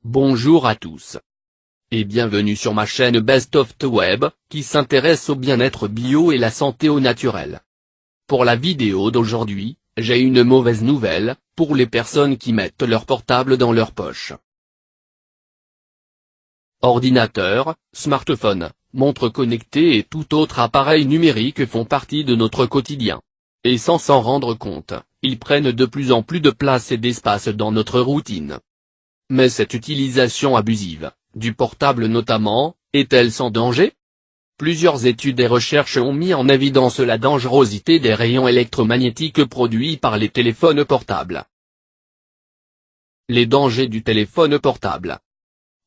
Bonjour à tous. Et bienvenue sur ma chaîne Best of the Web, qui s'intéresse au bien-être bio et la santé au naturel. Pour la vidéo d'aujourd'hui, j'ai une mauvaise nouvelle, pour les personnes qui mettent leur portable dans leur poche. Ordinateur, smartphone, montre connectée et tout autre appareil numérique font partie de notre quotidien. Et sans s'en rendre compte, ils prennent de plus en plus de place et d'espace dans notre routine. Mais cette utilisation abusive, du portable notamment, est-elle sans danger? Plusieurs études et recherches ont mis en évidence la dangerosité des rayons électromagnétiques produits par les téléphones portables. Les dangers du téléphone portable.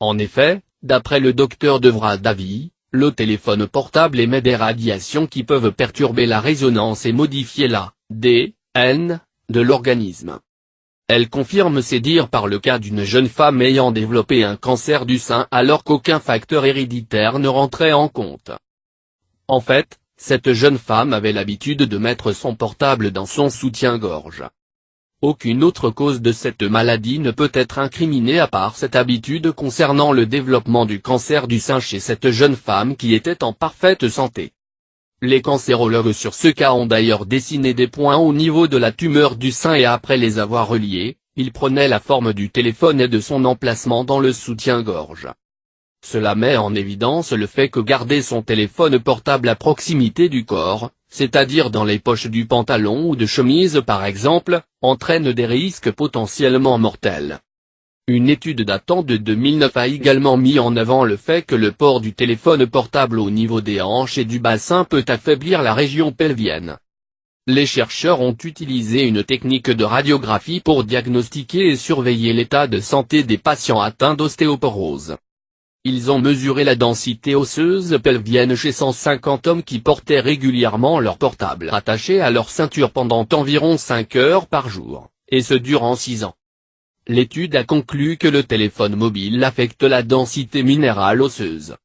En effet, d'après le docteur Devra Davi, le téléphone portable émet des radiations qui peuvent perturber la résonance et modifier l'ADN de l'organisme. Elle confirme ces dires par le cas d'une jeune femme ayant développé un cancer du sein alors qu'aucun facteur héréditaire ne rentrait en compte. En fait, cette jeune femme avait l'habitude de mettre son portable dans son soutien-gorge. Aucune autre cause de cette maladie ne peut être incriminée à part cette habitude concernant le développement du cancer du sein chez cette jeune femme qui était en parfaite santé. Les cancérologues sur ce cas ont d'ailleurs dessiné des points au niveau de la tumeur du sein et après les avoir reliés, ils prenaient la forme du téléphone et de son emplacement dans le soutien-gorge. Cela met en évidence le fait que garder son téléphone portable à proximité du corps, c'est-à-dire dans les poches du pantalon ou de chemise par exemple, entraîne des risques potentiellement mortels. Une étude datant de 2009 a également mis en avant le fait que le port du téléphone portable au niveau des hanches et du bassin peut affaiblir la région pelvienne. Les chercheurs ont utilisé une technique de radiographie pour diagnostiquer et surveiller l'état de santé des patients atteints d'ostéoporose. Ils ont mesuré la densité osseuse pelvienne chez 150 hommes qui portaient régulièrement leur portable attaché à leur ceinture pendant environ 5 heures par jour, et ce durant 6 ans. L'étude a conclu que le téléphone mobile affecte la densité minérale osseuse.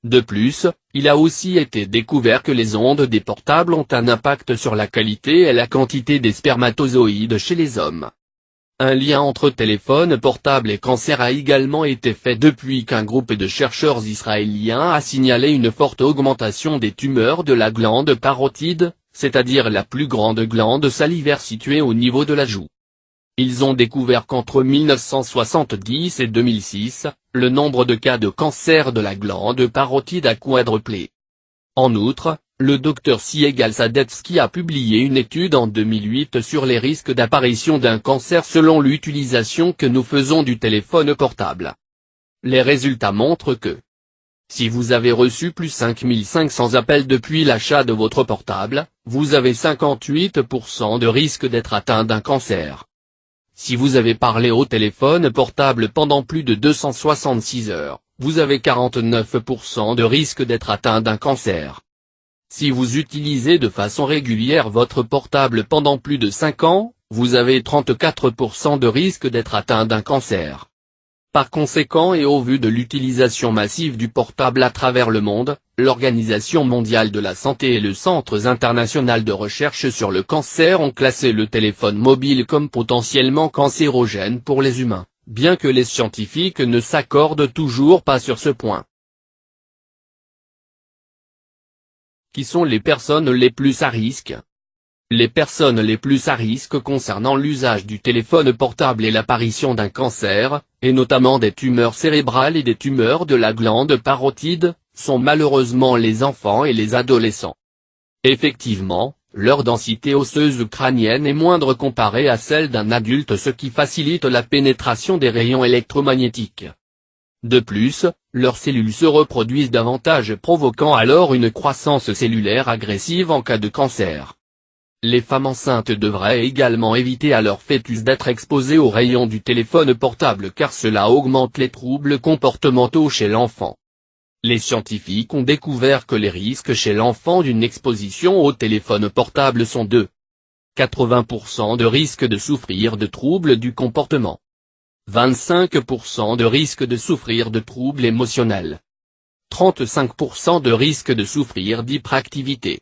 De plus, il a aussi été découvert que les ondes des portables ont un impact sur la qualité et la quantité des spermatozoïdes chez les hommes. Un lien entre téléphone portable et cancer a également été fait depuis qu'un groupe de chercheurs israéliens a signalé une forte augmentation des tumeurs de la glande parotide, c'est-à-dire la plus grande glande salivaire située au niveau de la joue. Ils ont découvert qu'entre 1970 et 2006, le nombre de cas de cancer de la glande parotide a quadruplé. En outre, le Dr Siegal Sadetsky a publié une étude en 2008 sur les risques d'apparition d'un cancer selon l'utilisation que nous faisons du téléphone portable. Les résultats montrent que si vous avez reçu plus 5500 appels depuis l'achat de votre portable, vous avez 58% de risque d'être atteint d'un cancer. Si vous avez parlé au téléphone portable pendant plus de 266 heures, vous avez 49% de risque d'être atteint d'un cancer. Si vous utilisez de façon régulière votre portable pendant plus de 5 ans, vous avez 34% de risque d'être atteint d'un cancer. Par conséquent et au vu de l'utilisation massive du portable à travers le monde, l'Organisation mondiale de la santé et le Centre international de recherche sur le cancer ont classé le téléphone mobile comme potentiellement cancérogène pour les humains, bien que les scientifiques ne s'accordent toujours pas sur ce point. Qui sont les personnes les plus à risque? Les personnes les plus à risque concernant l'usage du téléphone portable et l'apparition d'un cancer, et notamment des tumeurs cérébrales et des tumeurs de la glande parotide, sont malheureusement les enfants et les adolescents. Effectivement, leur densité osseuse crânienne est moindre comparée à celle d'un adulte, ce qui facilite la pénétration des rayons électromagnétiques. De plus, leurs cellules se reproduisent davantage, provoquant alors une croissance cellulaire agressive en cas de cancer. Les femmes enceintes devraient également éviter à leur fœtus d'être exposées aux rayons du téléphone portable car cela augmente les troubles comportementaux chez l'enfant. Les scientifiques ont découvert que les risques chez l'enfant d'une exposition au téléphone portable sont de 80% de risque de souffrir de troubles du comportement, 25% de risque de souffrir de troubles émotionnels, 35% de risque de souffrir d'hyperactivité.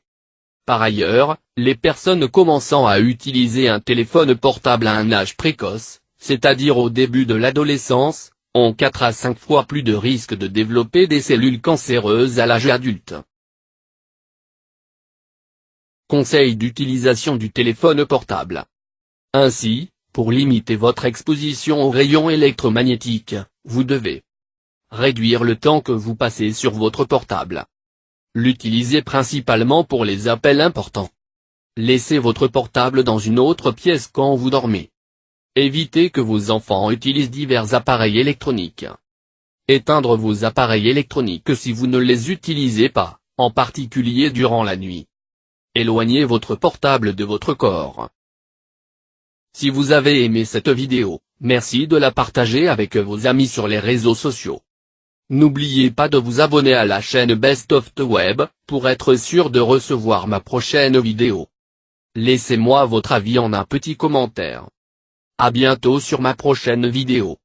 Par ailleurs, les personnes commençant à utiliser un téléphone portable à un âge précoce, c'est-à-dire au début de l'adolescence, ont 4 à 5 fois plus de risque de développer des cellules cancéreuses à l'âge adulte. Conseil d'utilisation du téléphone portable. Ainsi, pour limiter votre exposition aux rayons électromagnétiques, vous devez réduire le temps que vous passez sur votre portable. L'utilisez principalement pour les appels importants. Laissez votre portable dans une autre pièce quand vous dormez. Évitez que vos enfants utilisent divers appareils électroniques. Éteindre vos appareils électroniques si vous ne les utilisez pas, en particulier durant la nuit. Éloignez votre portable de votre corps. Si vous avez aimé cette vidéo, merci de la partager avec vos amis sur les réseaux sociaux. N'oubliez pas de vous abonner à la chaîne Best of the Web, pour être sûr de recevoir ma prochaine vidéo. Laissez-moi votre avis en un petit commentaire. À bientôt sur ma prochaine vidéo.